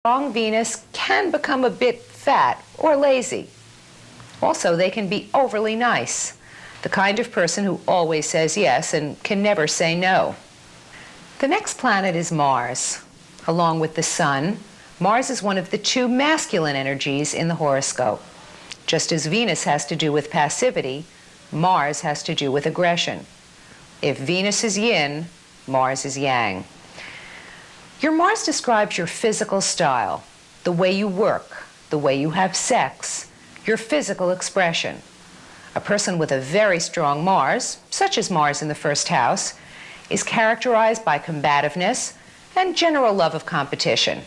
strong Venus can become a bit fat or lazy. Also, they can be overly nice, the kind of person who always says yes and can never say no. The next planet is Mars. Along with the Sun, Mars is one of the two masculine energies in the horoscope. Just as Venus has to do with passivity, Mars has to do with aggression. If Venus is yin, Mars is yang. Your Mars describes your physical style, the way you work, the way you have sex, your physical expression. A person with a very strong Mars, such as Mars in the first house, is characterized by combativeness and general love of competition.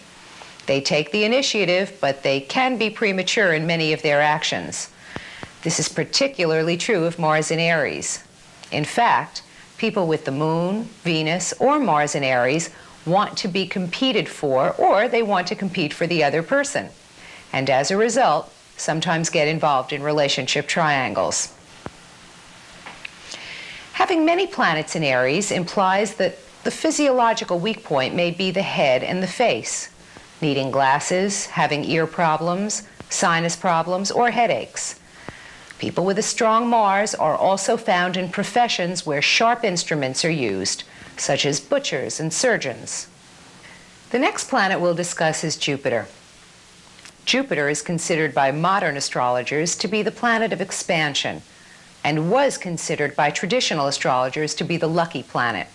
They take the initiative, but they can be premature in many of their actions. This is particularly true of Mars in Aries. In fact, people with the Moon, Venus, or Mars in Aries want to be competed for, or they want to compete for the other person, and as a result, sometimes get involved in relationship triangles. Having many planets in Aries implies that the physiological weak point may be the head and the face, needing glasses, having ear problems, sinus problems, or headaches. People with a strong Mars are also found in professions where sharp instruments are used, such as butchers and surgeons. The next planet we'll discuss is Jupiter. Jupiter is considered by modern astrologers to be the planet of expansion, and was considered by traditional astrologers to be the lucky planet.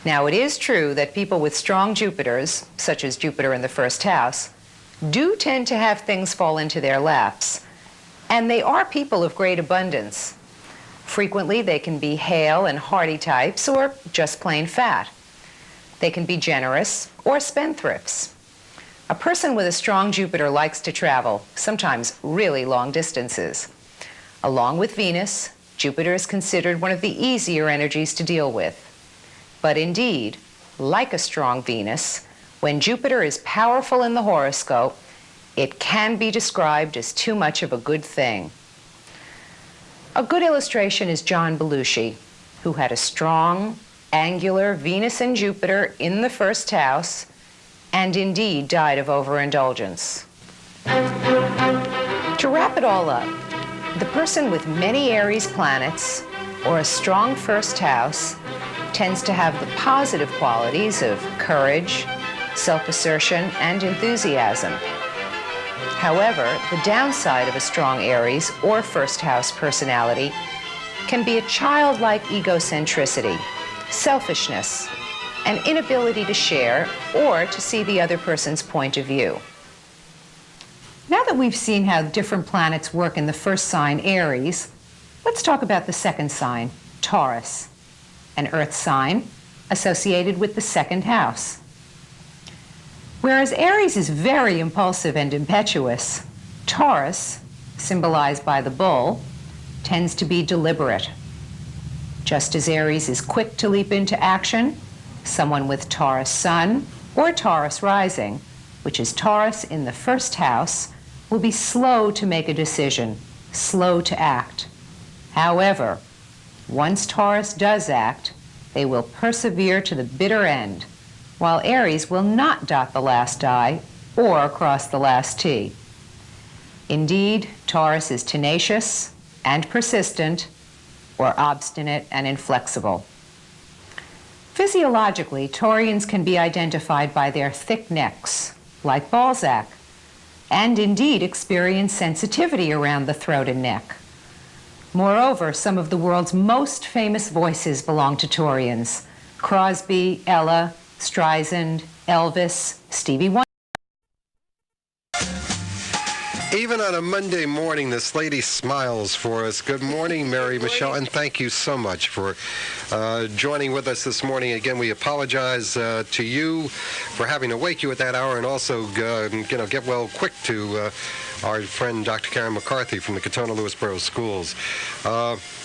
Now, it is true that people with strong Jupiters, such as Jupiter in the first house, do tend to have things fall into their laps, and they are people of great abundance. Frequently, they can be hale and hearty types, or just plain fat. They can be generous or spendthrifts. A person with a strong Jupiter likes to travel, sometimes really long distances. Along with Venus, Jupiter is considered one of the easier energies to deal with. But indeed, like a strong Venus, when Jupiter is powerful in the horoscope, it can be described as too much of a good thing. A good illustration is John Belushi, who had a strong, angular Venus and Jupiter in the first house, and indeed died of overindulgence. To wrap it all up, the person with many Aries planets or a strong first house tends to have the positive qualities of courage, self-assertion, and enthusiasm. However, the downside of a strong Aries or first house personality can be a childlike egocentricity, selfishness, an inability to share or to see the other person's point of view. Now that we've seen how different planets work in the first sign, Aries, let's talk about the second sign, Taurus, an earth sign associated with the second house. Whereas Aries is very impulsive and impetuous, Taurus, symbolized by the bull, tends to be deliberate. Just as Aries is quick to leap into action, someone with Taurus sun or Taurus rising, which is Taurus in the first house, will be slow to make a decision, slow to act. However, once Taurus does act, they will persevere to the bitter end, while Aries will not dot the last I or cross the last T. Indeed, Taurus is tenacious and persistent, or obstinate and inflexible. Physiologically, Taurians can be identified by their thick necks, like Balzac, and indeed experience sensitivity around the throat and neck. Moreover, some of the world's most famous voices belong to Taurians: Crosby, Ella, Streisand, Elvis, Stevie Wonder. Even on a Monday morning, this lady smiles for us. Good morning, Mary Michele, and thank you so much for joining with us this morning. Again, we apologize to you for having to wake you at that hour, and also get well quick to our friend Dr. Karen McCarthy from the Katona Lewisboro Schools.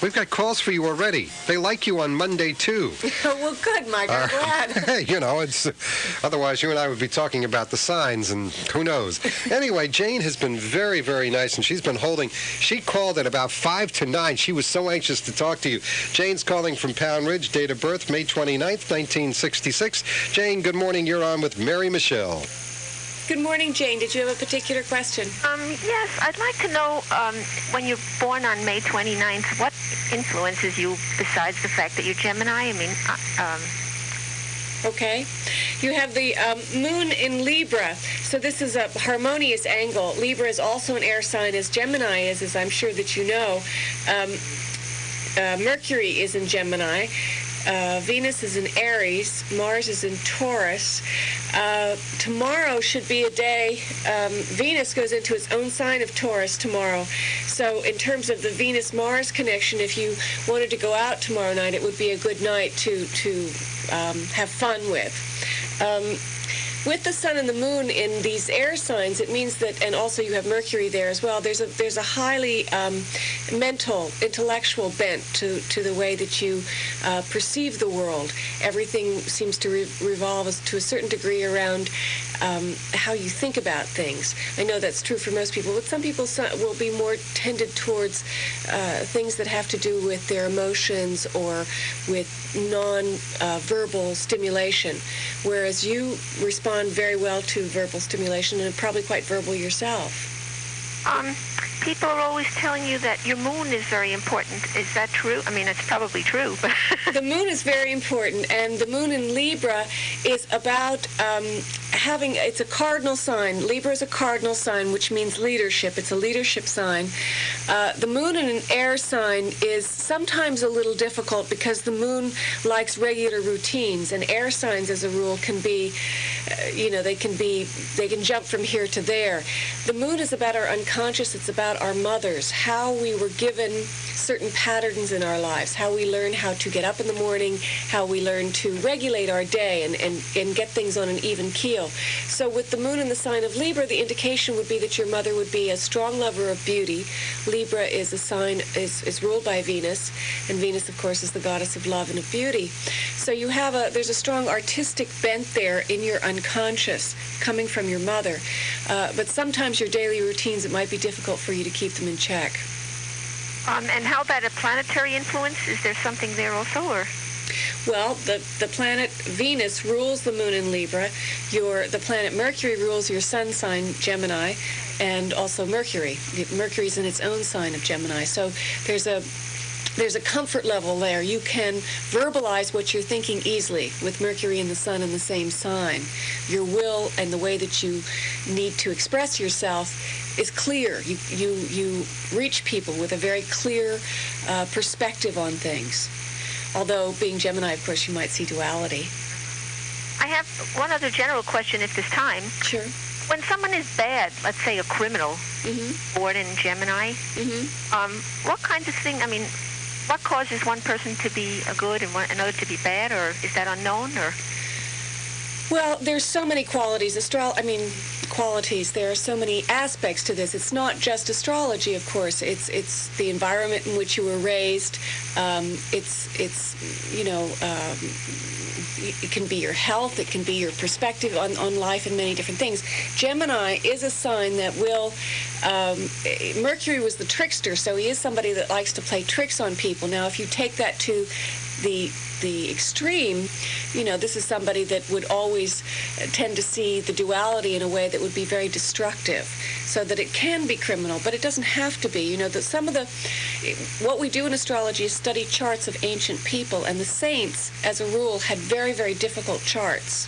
We've got calls for you already. They like you on Monday, too. Well, good, Mike. I'm glad. Hey, it's otherwise you and I would be talking about the signs, and who knows. Anyway, Jane has been very, very nice, and she's been holding. She called at about 5 to 9. She was so anxious to talk to you. Jane's calling from Pound Ridge, date of birth, May 29th, 1966. Jane, good morning. You're on with Mary Michele. Good morning, Jane. Did you have a particular question? Yes, I'd like to know, when you're born on May 29th, what influences you besides the fact that you're Gemini? I mean, Okay. You have the moon in Libra, so this is a harmonious angle. Libra is also an air sign, as Gemini is, as I'm sure that you know. Mercury is in Gemini. Venus is in Aries. Mars is in Taurus. Tomorrow should be a day. Venus goes into its own sign of Taurus tomorrow. So in terms of the Venus-Mars connection, if you wanted to go out tomorrow night, it would be a good night to have fun with. With the sun and the moon in these air signs, it means that, and also you have Mercury there as well, there's a highly mental, intellectual bent to the way that you perceive the world. Everything seems to revolve to a certain degree around how you think about things. I know that's true for most people, but some people will be more tended towards things that have to do with their emotions or with non-verbal stimulation, whereas you respond very well to verbal stimulation and are probably quite verbal yourself. people are always telling you that your moon is very important. Is that true? I mean, it's probably true, but... The moon is very important, and the moon in Libra is about it's a cardinal sign. Libra is a cardinal sign, which means leadership. It's a leadership sign. The moon in an air sign is sometimes a little difficult because the moon likes regular routines, and air signs, as a rule, can be, they can jump from here to there. The moon is about our unconscious. It's about our mothers, how we were given certain patterns in our lives, how we learn how to get up in the morning, how we learn to regulate our day and get things on an even keel. So with the moon in the sign of Libra, the indication would be that your mother would be a strong lover of beauty. Libra is a sign, is ruled by Venus, and Venus, of course, is the goddess of love and of beauty. So you have there's a strong artistic bent there in your unconscious coming from your mother. But sometimes your daily routines, it might be difficult for you to keep them in check. And how about a planetary influence? Is there something there also, or? Well, the planet Venus rules the moon in Libra. The planet Mercury rules your sun sign, Gemini, and also Mercury. Mercury's in its own sign of Gemini. So there's a comfort level there. You can verbalize what you're thinking easily with Mercury and the sun in the same sign. Your will and the way that you need to express yourself is clear. You reach people with a very clear perspective on things. Although, being Gemini, of course, you might see duality. I have one other general question if there's time. Sure. When someone is bad, let's say a criminal, born in Gemini, what kinds of things, what causes one person to be a good and another to be bad, or is that unknown, or? Well, there's so many qualities. Qualities. There are so many aspects to this. It's not just astrology, of course. It's the environment in which you were raised. It can be your health. It can be your perspective on life and many different things. Gemini is a sign that will. Mercury was the trickster, so he is somebody that likes to play tricks on people. Now, if you take that to the extreme, this is somebody that would always tend to see the duality in a way that would be very destructive, so that it can be criminal, but it doesn't have to be. What we do in astrology is study charts of ancient people, and the saints, as a rule, had very, very difficult charts.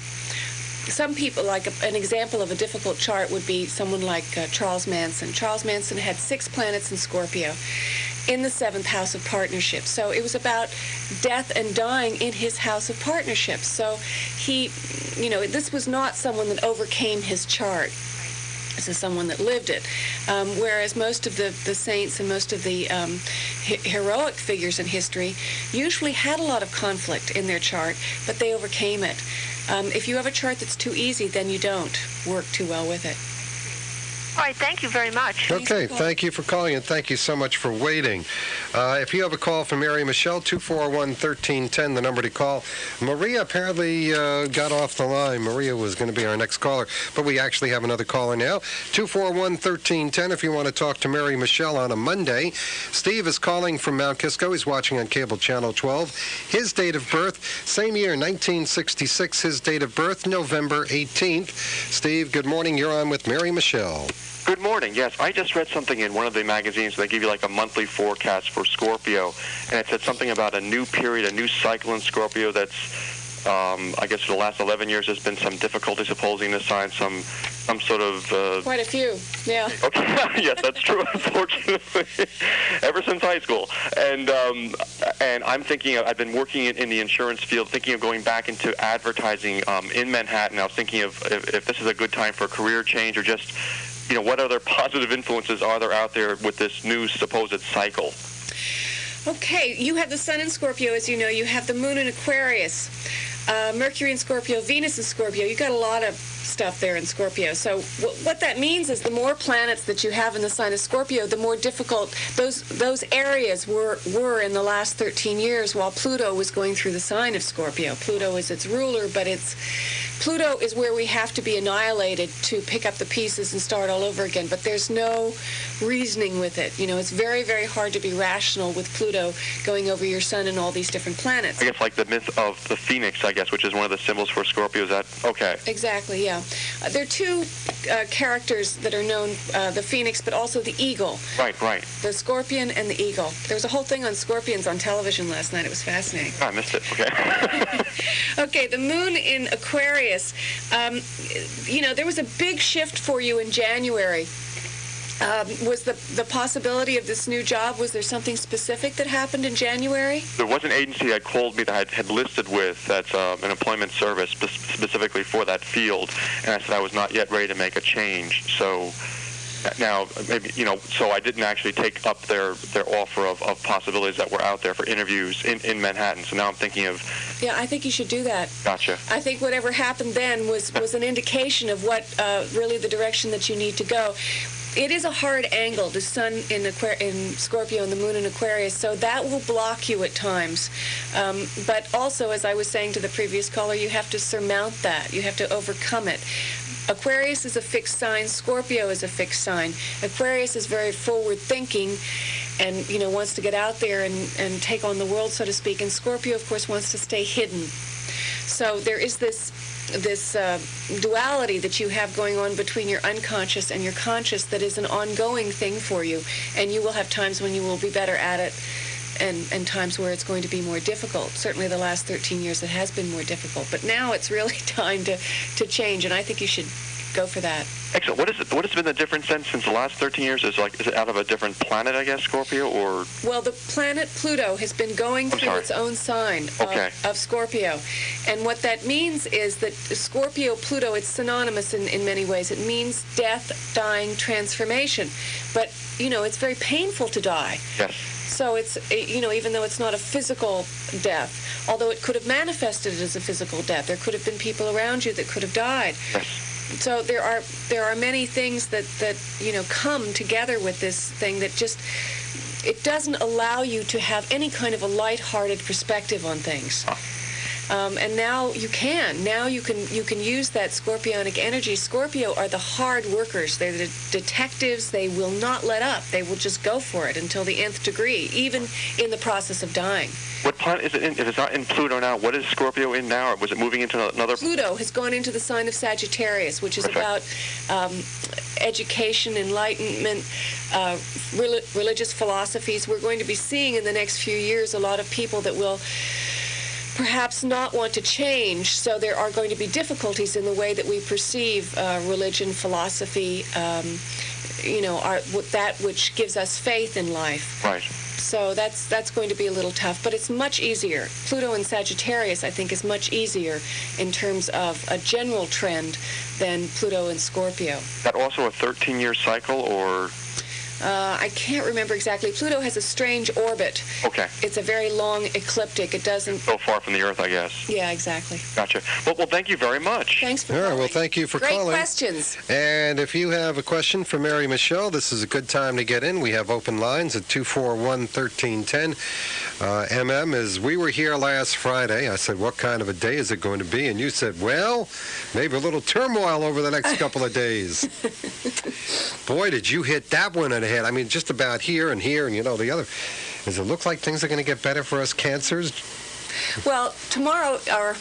Some people, like an example of a difficult chart would be someone like Charles Manson. Charles Manson had 6 planets in Scorpio in the 7th house of partnership. So it was about death and dying in his house of partnership. So this was not someone that overcame his chart. This is someone that lived it. Whereas most of the saints and most of the heroic figures in history usually had a lot of conflict in their chart, but they overcame it. If you have a chart that's too easy, then you don't work too well with it. All right, thank you very much. Okay, thank you for calling, and thank you so much for waiting. If you have a call for Mary Michele, 241-1310, the number to call. Maria apparently got off the line. Maria was going to be our next caller, but we actually have another caller now. 241-1310 if you want to talk to Mary Michele on a Monday. Steve is calling from Mount Kisco. He's watching on cable channel 12. His date of birth, same year, 1966. His date of birth, November 18th. Steve, good morning. You're on with Mary Michele. Good morning. Yes, I just read something in one of the magazines. They give you like a monthly forecast for Scorpio, and it said something about a new period, a new cycle in Scorpio that's, I guess for the last 11 years there's been some difficulties opposing this sign, some sort of... Quite a few, yeah. Okay, yes, that's true, unfortunately, ever since high school. And I'm thinking, I've been working in the insurance field, thinking of going back into advertising in Manhattan. I was thinking of if this is a good time for a career change or just... what other positive influences are there out there with this new supposed cycle? Okay, you have the sun in Scorpio, as you know. You have the moon in Aquarius, Mercury in Scorpio, Venus in Scorpio. You've got a lot of stuff there in Scorpio. So what that means is the more planets that you have in the sign of Scorpio, the more difficult those areas were in the last 13 years while Pluto was going through the sign of Scorpio. Pluto is its ruler, but Pluto is where we have to be annihilated to pick up the pieces and start all over again, but there's no reasoning with it. It's very, very hard to be rational with Pluto going over your sun and all these different planets. I guess like the myth of the phoenix, I guess, which is one of the symbols for Scorpio. Is that okay? Exactly, yeah. There are two characters that are known, the phoenix, but also the eagle. Right. The scorpion and the eagle. There was a whole thing on scorpions on television last night. It was fascinating. Oh, I missed it. Okay. Okay, the moon in Aquarius. There was a big shift for you in January. Was the possibility of this new job, was there something specific that happened in January? There was an agency that called me that I had listed with that's an employment service specifically for that field, and I said I was not yet ready to make a change. So now, maybe, so I didn't actually take up their offer of possibilities that were out there for interviews in Manhattan. So now I'm thinking of... Yeah, I think you should do that. Gotcha. I think whatever happened then was an indication of what really the direction that you need to go. It is a hard angle, the sun in Scorpio and the moon in Aquarius, so that will block you at times. But also, as I was saying to the previous caller, you have to surmount that. You have to overcome it. Aquarius is a fixed sign. Scorpio is a fixed sign. Aquarius is very forward-thinking and, wants to get out there and take on the world, so to speak. And Scorpio, of course, wants to stay hidden. So there is this duality that you have going on between your unconscious and your conscious that is an ongoing thing for you. And you will have times when you will be better at it and times where it's going to be more difficult. Certainly the last 13 years it has been more difficult. But now it's really time to change, and I think you should go for that. Excellent. What has been the difference then since the last 13 years? Is it out of a different planet, I guess, Scorpio, or? Well, the planet Pluto has been going through its own sign of Scorpio. And what that means is that Scorpio, Pluto, it's synonymous in many ways. It means death, dying, transformation. But, it's very painful to die. Yes. So it's, even though it's not a physical death, although it could have manifested as a physical death, there could have been people around you that could have died. Yes. So there are many things that come together with this thing that just, it doesn't allow you to have any kind of a lighthearted perspective on things. And now you can. Now you can use that scorpionic energy. Scorpio are the hard workers. They're the detectives. They will not let up. They will just go for it until the nth degree, even in the process of dying. What planet is it in? If it's not in Pluto now, what is Scorpio in now? Or was it moving into another? Pluto has gone into the sign of Sagittarius, which is about education, enlightenment, religious philosophies. We're going to be seeing in the next few years a lot of people that will perhaps not want to change, so there are going to be difficulties in the way that we perceive religion, philosophy, that which gives us faith in life. Right. So that's going to be a little tough, but it's much easier. Pluto in Sagittarius, I think, is much easier in terms of a general trend than Pluto in Scorpio. Is that also a 13-year cycle, or? I can't remember exactly. Pluto has a strange orbit. Okay. It's a very long ecliptic. It doesn't... So far from the Earth, I guess. Yeah, exactly. Gotcha. Well, thank you very much. Thanks for All right, calling. well, thank you for Great calling. questions. And if you have a question for Mary Michele, this is a good time to get in. We have open lines at 241-1310. As we were here last Friday, I said, what kind of a day is it going to be? And you said, well, maybe a little turmoil over the next couple of days. Boy, did you hit that one on the head. I mean, just about here and here and, the other. Does it look like things are going to get better for us Cancers? Well, tomorrow, or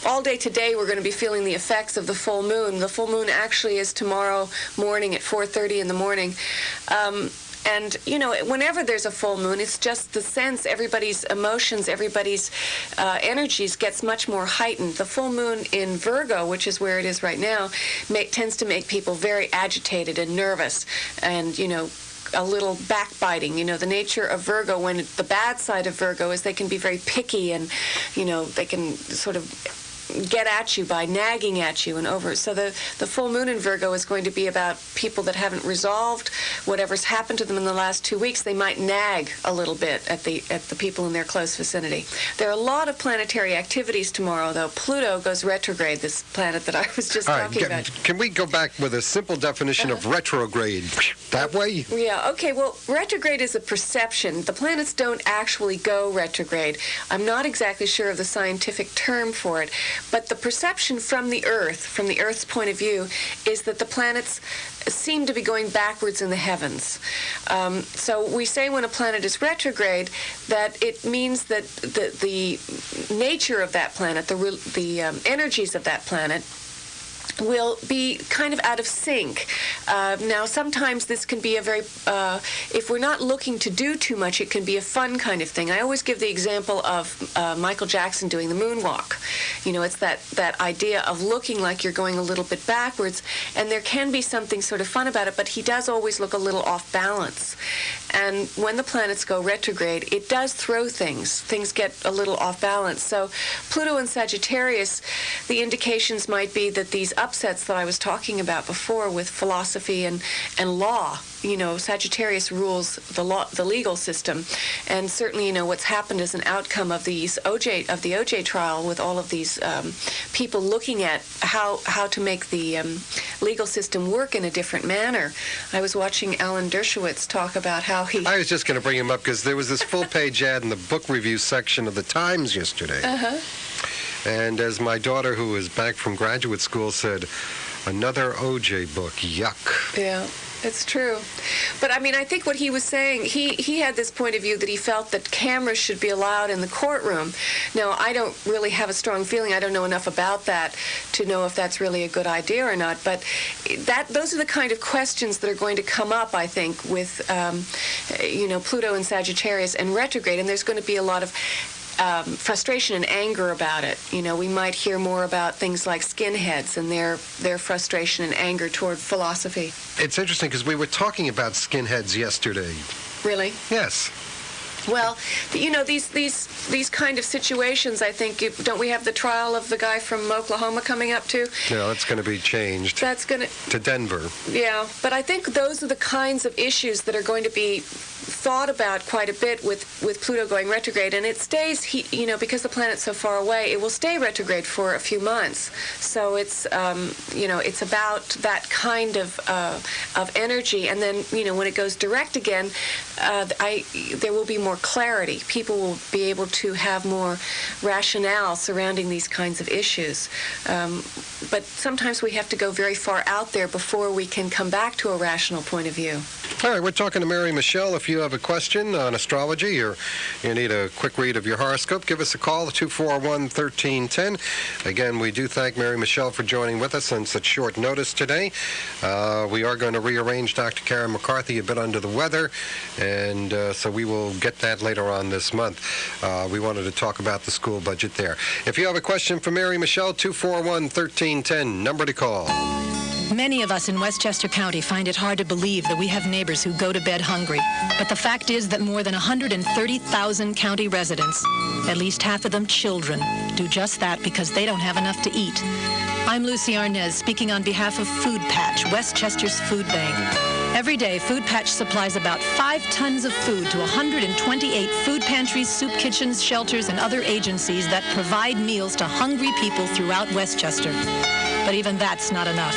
all day today, we're going to be feeling the effects of the full moon. The full moon actually is tomorrow morning at 4:30 in the morning. And, whenever there's a full moon, it's just the sense, everybody's emotions, everybody's energies gets much more heightened. The full moon in Virgo, which is where it is right now, tends to make people very agitated and nervous and, a little backbiting. The nature of Virgo, when the bad side of Virgo is they can be very picky and, they can sort of get at you by nagging at you and over. So the full moon in Virgo is going to be about people that haven't resolved whatever's happened to them in the last 2 weeks. They might nag a little bit at the people in their close vicinity. There are a lot of planetary activities tomorrow, though. Pluto goes retrograde, this planet that I was just talking about. Can we go back with a simple definition of retrograde? That way? Yeah, okay. Well, retrograde is a perception. The planets don't actually go retrograde. I'm not exactly sure of the scientific term for it. But the perception from the Earth's point of view, is that the planets seem to be going backwards in the heavens. So we say when a planet is retrograde that it means that the nature of that planet, the energies of that planet, will be kind of out of sync. Now, sometimes this can be a very, if we're not looking to do too much, it can be a fun kind of thing. I always give the example of Michael Jackson doing the moonwalk. It's that idea of looking like you're going a little bit backwards, and there can be something sort of fun about it, but he does always look a little off balance. And when the planets go retrograde, it does throw things. Things get a little off balance. So Pluto and Sagittarius, the indications might be that these upsets that I was talking about before with philosophy and law, Sagittarius rules the legal system, and certainly what's happened as an outcome of the OJ trial, with all of these people looking at how to make the legal system work in a different manner. I was watching Alan Dershowitz talk about how he... I was just going to bring him up because there was this full-page ad in the book review section of the Times yesterday. Uh-huh. And as my daughter, who is back from graduate school, said, another OJ book, yuck. Yeah. It's true. But, I think what he was saying, he had this point of view that he felt that cameras should be allowed in the courtroom. Now, I don't really have a strong feeling. I don't know enough about that to know if that's really a good idea or not. But those are the kind of questions that are going to come up, I think, with, Pluto and Sagittarius and retrograde. And there's going to be a lot of frustration and anger about it. We might hear more about things like skinheads and their frustration and anger toward philosophy. It's interesting because we were talking about skinheads yesterday. Really? Yes. Well, these kind of situations, I think, don't we have the trial of the guy from Oklahoma coming up too? No, that's going to be changed. That's going to Denver. Yeah, but I think those are the kinds of issues that are going to be thought about quite a bit with Pluto going retrograde, and it stays, because the planet's so far away, it will stay retrograde for a few months. So it's, it's about that kind of energy, and then, when it goes direct again, there will be more clarity. People will be able to have more rationale surrounding these kinds of issues. But sometimes we have to go very far out there before we can come back to a rational point of view. All right, we're talking to Mary Michele. If you have a question on astrology or you need a quick read of your horoscope, give us a call at 241-1310. Again, we do thank Mary Michele for joining with us on such short notice today. We are going to rearrange Dr. Karen McCarthy a bit under the weather, and so we will get that later on this month. We wanted to talk about the school budget there. If you have a question for Mary Michele, 241-1310, number to call. Many of us in Westchester County find it hard to believe that we have neighbors who go to bed hungry. But the fact is that more than 130,000 county residents, at least half of them children, do just that because they don't have enough to eat. I'm Lucy Arnez, speaking on behalf of Food Patch, Westchester's food bank. Every day, Food Patch supplies about 5 tons of food to 128 food pantries, soup kitchens, shelters, and other agencies that provide meals to hungry people throughout Westchester. But even that's not enough.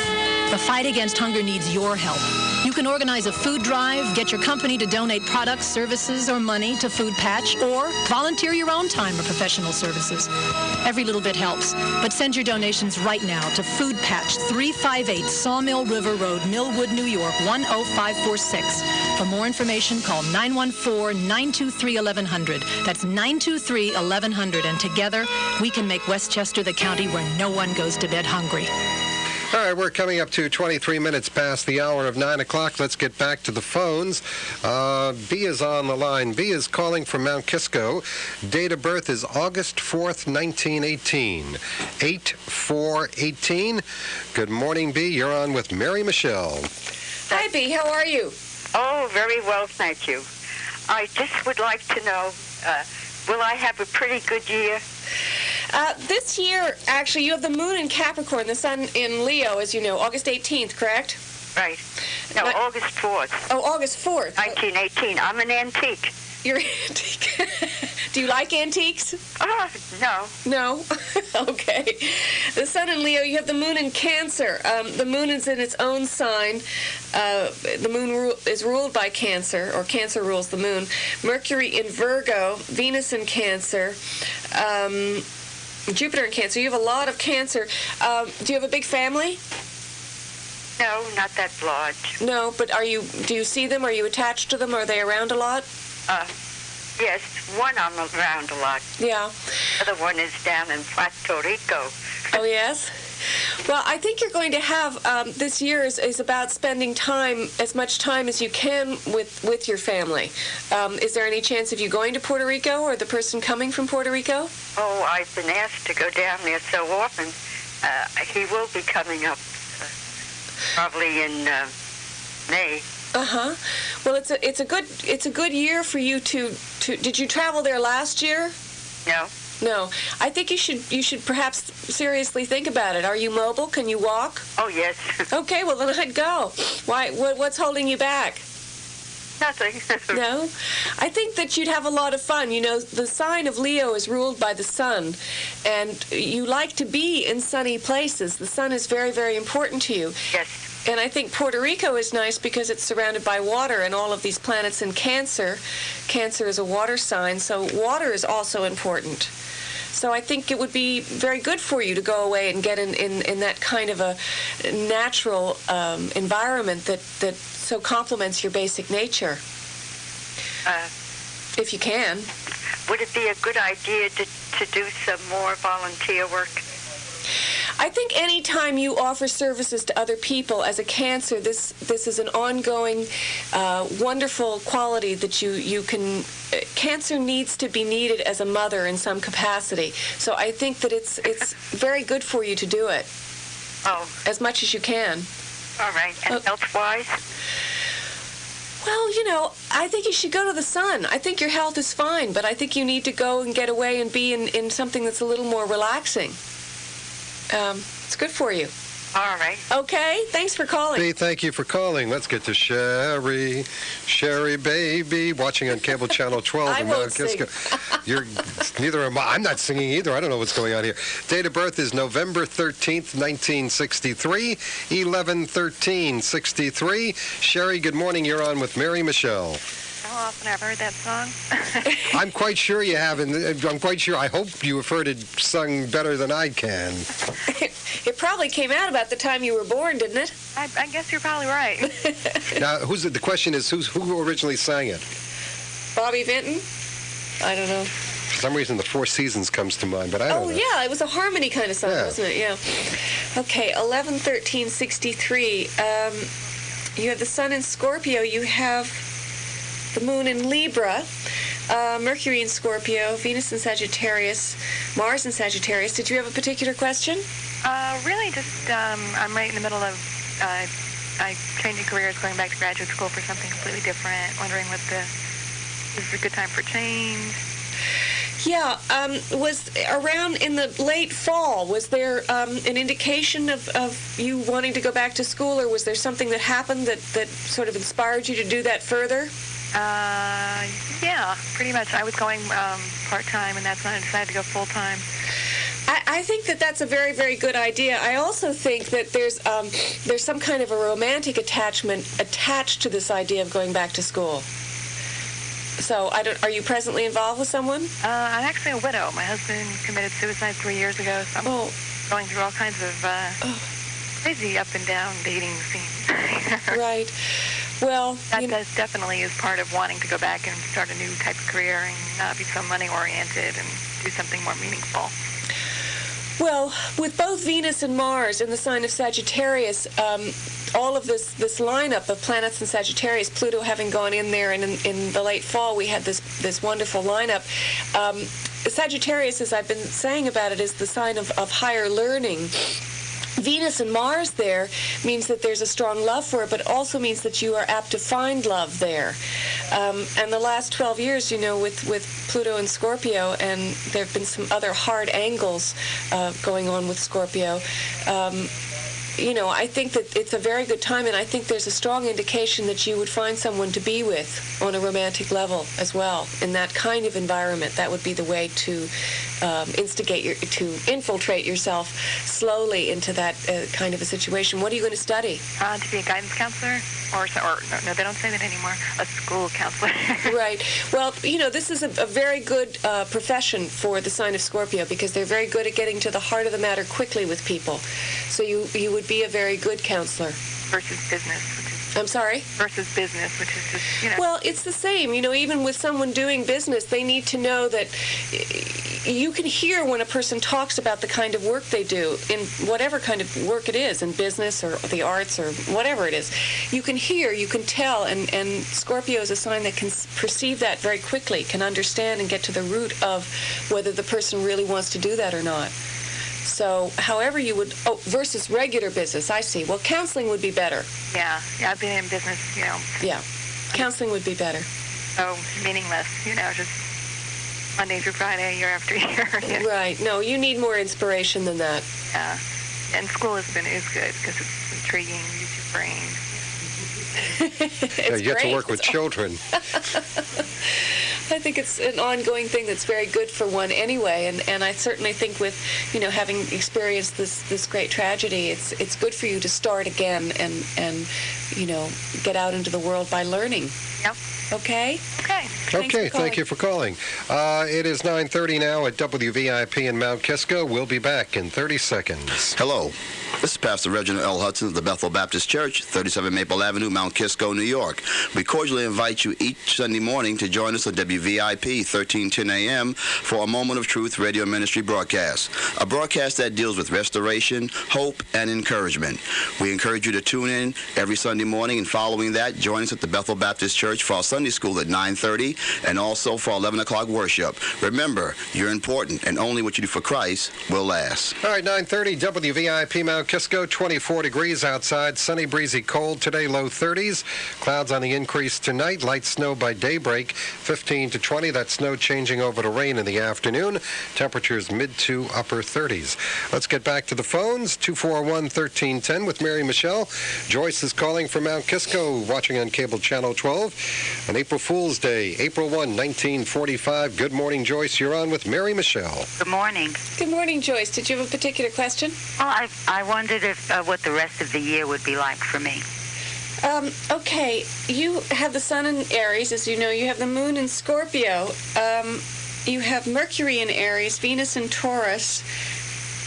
The fight against hunger needs your help. You can organize a food drive, get your company to donate products, services, or money to Food Patch, or volunteer your own time or professional services. Every little bit helps, but send your donations right now to Food Patch, 358 Sawmill River Road, Millwood, New York, 10546. For more information, call 914-923-1100. That's 923-1100, and together, we can make Westchester the county where no one goes to bed hungry. All right, we're coming up to 23 minutes past the hour of 9 o'clock. Let's get back to the phones. B is on the line. B is calling from Mount Kisco. Date of birth is August 4th, 1918. 8/4/18. Good morning, B. You're on with Mary Michele. Hi, B. How are you? Oh, very well, thank you. I just would like to know, will I have a pretty good year? This year, actually, you have the moon in Capricorn, the sun in Leo, as you know, August 18th, correct? Right. No, August 4th, Oh, August 4th. 1918. I'm an antique. You're antique. Do you like antiques? No. No? Okay. The sun in Leo, you have the moon in Cancer. The moon is in its own sign. The moon is ruled by Cancer, or Cancer rules the moon. Mercury in Virgo, Venus in Cancer, Jupiter in Cancer. You have a lot of Cancer. Do you have a big family? No, not that large. No, but do you see them? Are you attached to them? Are they around a lot? Yes, one I'm around a lot. Yeah. The other one is down in Puerto Rico. Oh, yes? Well, I think you're going to have, this year is about spending time, as much time as you can with your family. Is there any chance of you going to Puerto Rico, or the person coming from Puerto Rico? Oh, I've been asked to go down there so often. He will be coming up probably in May. Uh-huh. Well, it's a good year for you to did you travel there last year? No. No. I think you should perhaps seriously think about it. Are you mobile? Can you walk? Oh, yes. Okay, well then I'd go. Why? What's holding you back? Nothing. No? I think that you'd have a lot of fun. You know, the sign of Leo is ruled by the sun, and you like to be in sunny places. The sun is very, very important to you. Yes. And I think Puerto Rico is nice because it's surrounded by water, and all of these planets in Cancer. Cancer is a water sign, so water is also important. So I think it would be very good for you to go away and get in that kind of a natural environment that so complements your basic nature. If you can. Would it be a good idea to do some more volunteer work? I think any time you offer services to other people as a Cancer, this is an ongoing, wonderful quality that you can. Cancer needs to be needed as a mother in some capacity. So I think that it's very good for you to do it. Oh. As much as you can. All right. And health-wise? Well, you know, I think you should go to the sun. I think your health is fine, but I think you need to go and get away and be in something that's a little more relaxing. It's good for you. All right. Okay, thanks for calling. B, thank you for calling. Let's get to Sherry. Sherry, baby, watching on cable channel 12 I in won't Mount Kisco. Neither am I. I'm not singing either. I don't know what's going on here. Date of birth is November 13th, 1963, 11/13/63. Sherry, good morning. You're on with Mary Michele. How often have I heard that song? I'm quite sure you haven't. I'm quite sure. I hope you have heard it sung better than I can. It probably came out about the time you were born, didn't it? I guess you're probably right. Now, the question is, who originally sang it? Bobby Vinton? I don't know. For some reason, the Four Seasons comes to mind, but I don't know. Oh, yeah, it was a harmony kind of song, Yeah. wasn't it? Yeah. Okay, 11/13/63. You have the sun in Scorpio. You have the moon in Libra, Mercury in Scorpio, Venus in Sagittarius, Mars in Sagittarius. Did you have a particular question? Really just, I'm right in the middle of changing careers, going back to graduate school for something completely different, wondering is this a good time for change? Yeah, was around in the late fall, was there an indication of you wanting to go back to school, or was there something that happened that sort of inspired you to do that further? Yeah, pretty much. I was going part-time, and that's when I decided to go full-time. I think that that's a very, very good idea. I also think that there's some kind of a romantic attachment attached to this idea of going back to school. So, are you presently involved with someone? I'm actually a widow. My husband committed suicide 3 years ago, so I'm going through all kinds of crazy up and down dating scenes. Right. Well, that definitely is part of wanting to go back and start a new type of career and not be so money-oriented and do something more meaningful. Well, with both Venus and Mars in the sign of Sagittarius, all of this lineup of planets in Sagittarius, Pluto having gone in there, and in the late fall we had this wonderful lineup. Sagittarius, as I've been saying about it, is the sign of higher learning. Venus and Mars there means that there's a strong love for it, but also means that you are apt to find love there. And the last 12 years, with Pluto and Scorpio, and there have been some other hard angles going on with Scorpio, I think that it's a very good time, and I think there's a strong indication that you would find someone to be with on a romantic level as well. In that kind of environment, that would be the way to infiltrate yourself slowly into that kind of a situation. What are you going to study? To be a guidance counselor, or no, they don't say that anymore. A school counselor. Right. Well, this is a very good profession for the sign of Scorpio, because they're very good at getting to the heart of the matter quickly with people. So you would be a very good counselor. Versus business. I'm sorry? Versus business, which is just, Well, it's the same. Even with someone doing business, they need to know that you can hear when a person talks about the kind of work they do, in whatever kind of work it is, in business or the arts or whatever it is. You can hear, you can tell, and Scorpio is a sign that can perceive that very quickly, can understand and get to the root of whether the person really wants to do that or not. So, however you would, versus regular business, I see. Well, counseling would be better. Yeah, I've been in business, Yeah, counseling would be better. So, meaningless, just Monday through Friday, year after year. Right. No, you need more inspiration than that. Yeah. And school is good because it's intriguing, use your brain. You get to work with children. I think it's an ongoing thing that's very good for one anyway, and I certainly think with, having experienced this great tragedy, it's good for you to start again and get out into the world by learning. Yep. Okay? Okay. Okay, thank you for calling. It is 9:30 now at WVIP in Mount Kisco. We'll be back in 30 seconds. Hello. This is Pastor Reginald L. Hudson of the Bethel Baptist Church, 37 Maple Avenue, Mount Kisco, New York. We cordially invite you each Sunday morning to join us at WVIP, 1310 a.m., for a Moment of Truth radio ministry broadcast, a broadcast that deals with restoration, hope, and encouragement. We encourage you to tune in every Sunday morning, and following that, join us at the Bethel Baptist Church for our Sunday school at 9:30, and also for 11 o'clock worship. Remember, you're important, and only what you do for Christ will last. All right, 9:30, WVIP Mount Kisco, 24 degrees outside, sunny, breezy, cold today, low 30s. Clouds on the increase tonight, light snow by daybreak, 15 to 20. That snow changing over to rain in the afternoon. Temperatures mid to upper 30s. Let's get back to the phones. 241-1310 with Mary Michele. Joyce is calling from Mount Kisco, watching on cable channel 12. On April Fool's Day, April 1, 1945. Good morning, Joyce. You're on with Mary Michele. Good morning. Good morning, Joyce. Did you have a particular question? Well, I wondered if what the rest of the year would be like for me. Okay, you have the sun in Aries, as you know. You have the moon in Scorpio. You have Mercury in Aries, Venus in Taurus,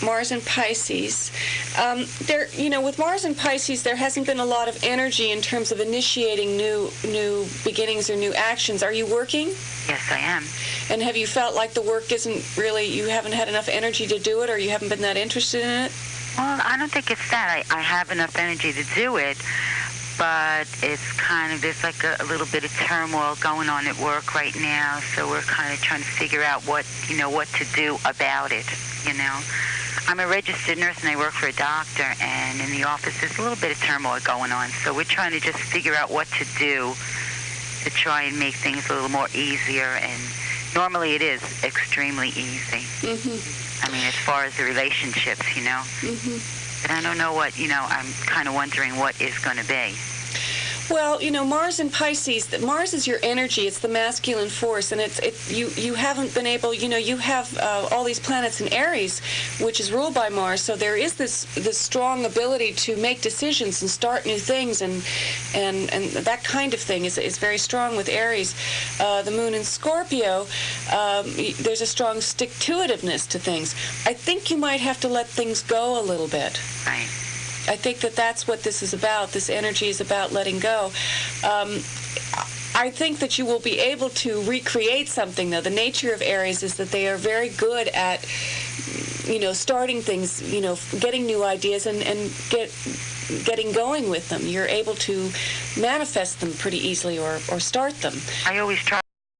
Mars in Pisces. With Mars in Pisces, there hasn't been a lot of energy in terms of initiating new beginnings or new actions. Are you working? Yes, I am. And have you felt like the work isn't really, you haven't had enough energy to do it, or you haven't been that interested in it? Well, I don't think it's that. I have enough energy to do it, but it's kind of, there's like a little bit of turmoil going on at work right now, so we're kind of trying to figure out what to do about it, I'm a registered nurse and I work for a doctor, and in the office there's a little bit of turmoil going on, so we're trying to just figure out what to do to try and make things a little more easier and normally it is extremely easy. I mean, as far as the relationships, But I don't know what, I'm kind of wondering what is going to be. Well, Mars in Pisces, Mars is your energy. It's the masculine force, and you haven't been able, you have all these planets in Aries, which is ruled by Mars, so there is this strong ability to make decisions and start new things, and that kind of thing is very strong with Aries. The moon in Scorpio, there's a strong stick-to-itiveness to things. I think you might have to let things go a little bit. Right. I think that's what this is about. This energy is about letting go. I think that you will be able to recreate something, though. The nature of Aries is that they are very good at, starting things, getting new ideas and getting going with them. You're able to manifest them pretty easily or start them. I always try